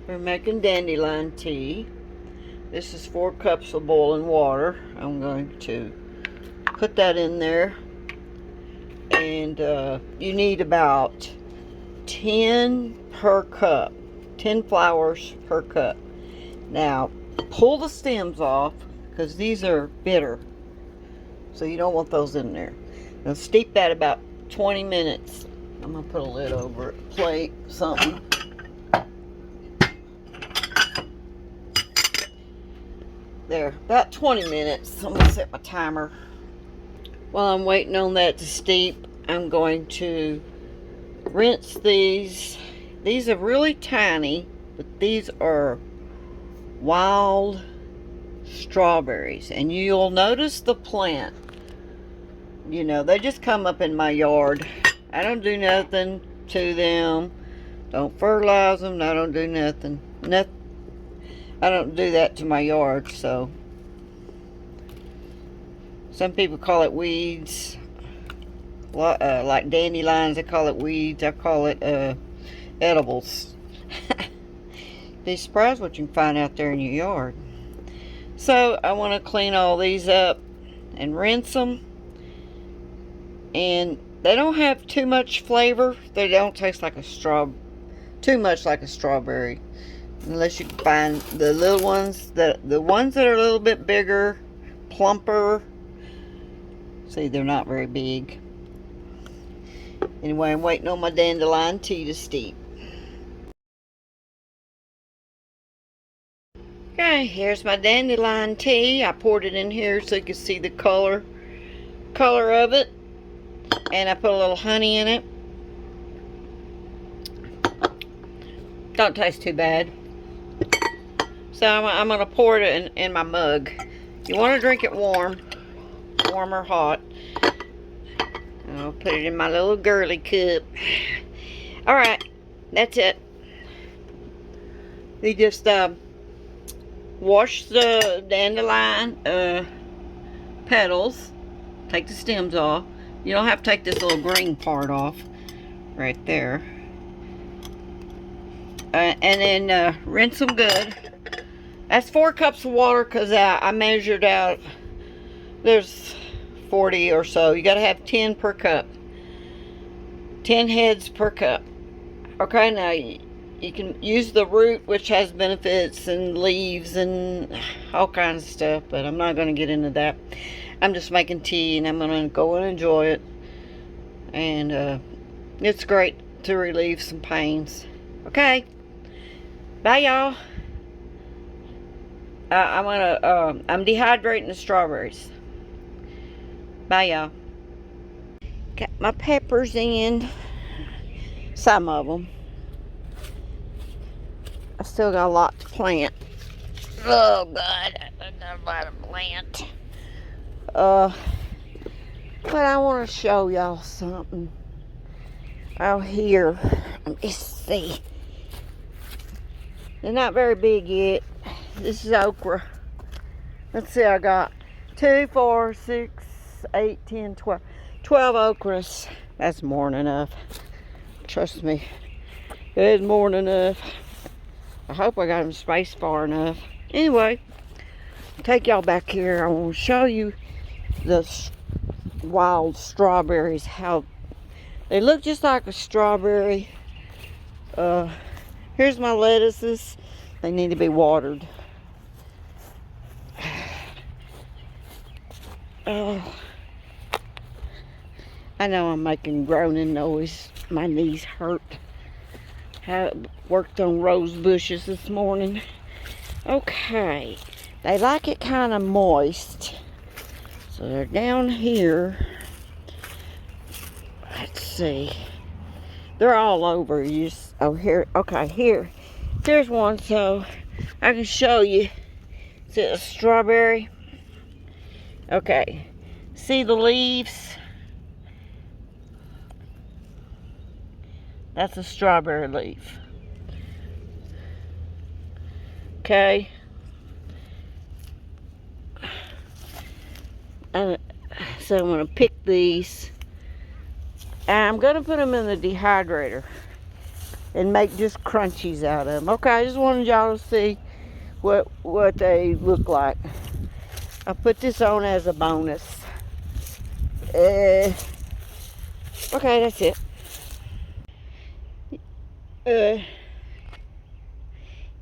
We're making dandelion tea. This is 4 cups of boiling water. I'm going to put that in there. And you need about 10 per cup. 10 flowers per cup. Now, pull the stems off because these are bitter. So you don't want those in there. Now steep that about 20 minutes. I'm going to put a lid over it, plate, something. There, about 20 minutes. I'm going to set my timer. While I'm waiting on that to steep, I'm going to rinse these. These are really tiny, but these are wild strawberries. And you'll notice the plant. You know, they just come up in my yard. I don't do nothing to them. Don't fertilize them. I don't do nothing. I don't do that to my yard, so. Some people call it weeds. Like dandelions, they call it weeds. I call it edibles. Be surprised what you can find out there in your yard. So I want to clean all these up and rinse them. And they don't have too much flavor. They don't taste like too much like a strawberry. Unless you can find the little ones, the ones that are a little bit bigger, plumper. See, they're not very big. Anyway, I'm waiting on my dandelion tea to steep. Okay, here's my dandelion tea. I poured it in here so you can see the color of it. And I put a little honey in it. Don't taste too bad. So I'm going to pour it in my mug. You want to drink it warm or hot. I'll put it in my little girly cup. Alright, that's it. You just wash the dandelion petals. Take the stems off. You don't have to take this little green part off. Right there. And then rinse them good. That's 4 cups of water because I measured out. There's 40 or so. You got to have 10 per cup. 10 heads per cup. Okay, now you can use the root, which has benefits, and leaves and all kinds of stuff, but I'm not going to get into that. I'm just making tea and I'm going to go and enjoy it. And it's great to relieve some pains. Okay. Bye, y'all. I'm dehydrating the strawberries. Bye, y'all. Got my peppers in. Some of them. I still got a lot to plant. Oh, God. I got a lot to plant. But I want to show y'all something. Out here. Let me see. They're not very big yet. This is okra. Let's see, I got 2, 4, 6, 8, 10, 12. 12 okras. That's more than enough. Trust me. It's more than enough. I hope I got them spaced far enough. Anyway, I'll take y'all back here. I want to show you the wild strawberries. How they look just like a strawberry. Here's my lettuces. They need to be watered. Oh, I know I'm making groaning noise. My knees hurt. I worked on rose bushes this morning. Okay, they like it kind of moist. So they're down here. Let's see. They're all over. Oh, here. Okay, here. Here's one so I can show you. Is it a strawberry? Okay. See the leaves? That's a strawberry leaf. Okay. So I'm going to pick these. And I'm going to put them in the dehydrator. and make just crunchies out of them. Okay, I just wanted y'all to see what they look like. I put this on as a bonus. Okay, that's it.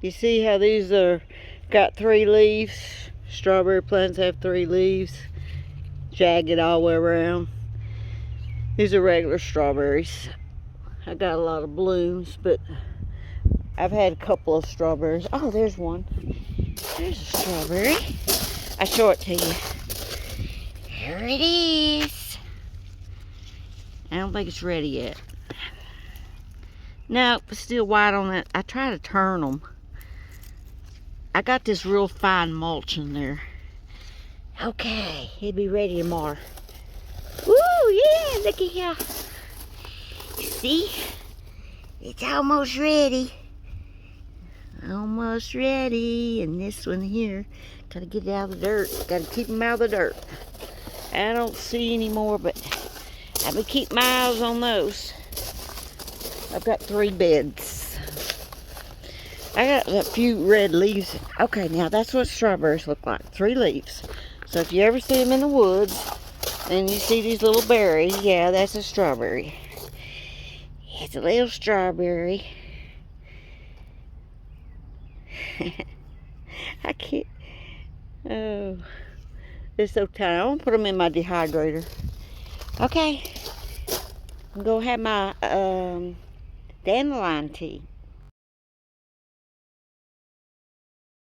You see how these are got 3 leaves? Strawberry plants have 3 leaves, jagged all the way around. These are regular strawberries. I got a lot of blooms, but I've had a couple of strawberries. Oh, there's one. There's a strawberry. I'll show it to you. Here it is. I don't think it's ready yet. Nope, it's still white on it. I try to turn them. I got this real fine mulch in there. Okay, it'll be ready tomorrow. Woo, yeah, look at here. See? It's almost ready. Almost ready. And this one here, gotta get it out of the dirt. Gotta keep them out of the dirt. I don't see any more, but I'm gonna keep my eyes on those. I've got 3 beds. I got a few red leaves. Okay, now that's what strawberries look like. 3 leaves. So if you ever see them in the woods, and you see these little berries, yeah, that's a strawberry. It's a little strawberry. I can't. Oh, they're so tiny. I'm gonna put them in my dehydrator. Okay, I'm gonna have my dandelion tea.